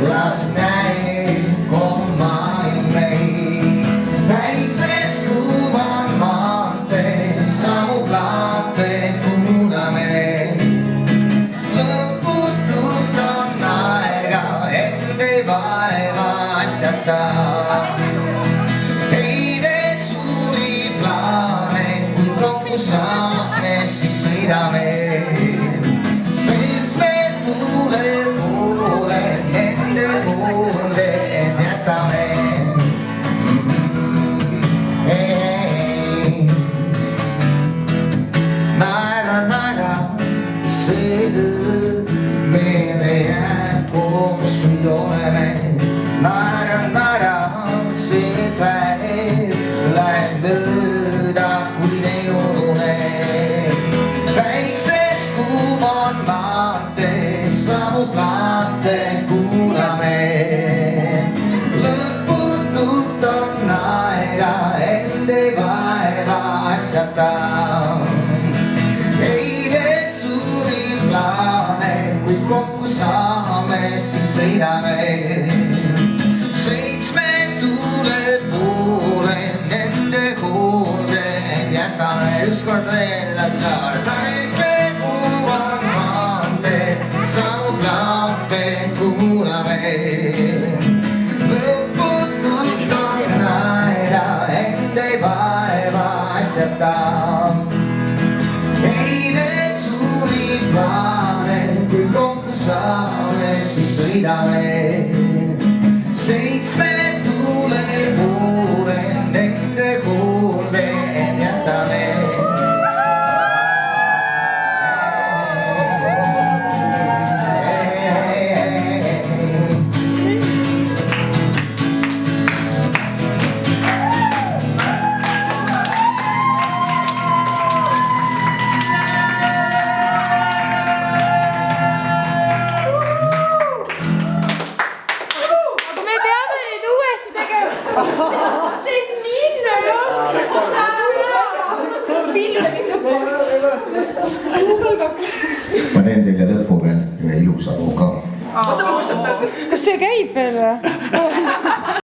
las näin maailmeid. Päises kuuvan maanteen, samu plaate kuulame. Lõputult on aega, et ei vaeva asjata. Ei tee suuri plaane, kui kokku saame, siis sõidame. Meile jääb koos, kui oleme. Naera, see päev läheb mööda, kui ei unune. Päikses kuum on maantee, samu plaate kuulame. Lõputult on aega, et ei vaeva asjata. Kui kokku saame, siis sõidame. 7 tuule poole nende hoolde jätame. Ükskord veel algar. Päikse kuuvan maantee, samu plaate kuulame. Lõputult on aega, et ei vaeva asjata. Ei tee suuri plaane, kui kokku saame, siis sõidame. 7 tuule poole nende hoolde jätame. Siis minna ju! Ma teen teile lõpu veel ühe ilusa loo ka. Kas see käib veel või?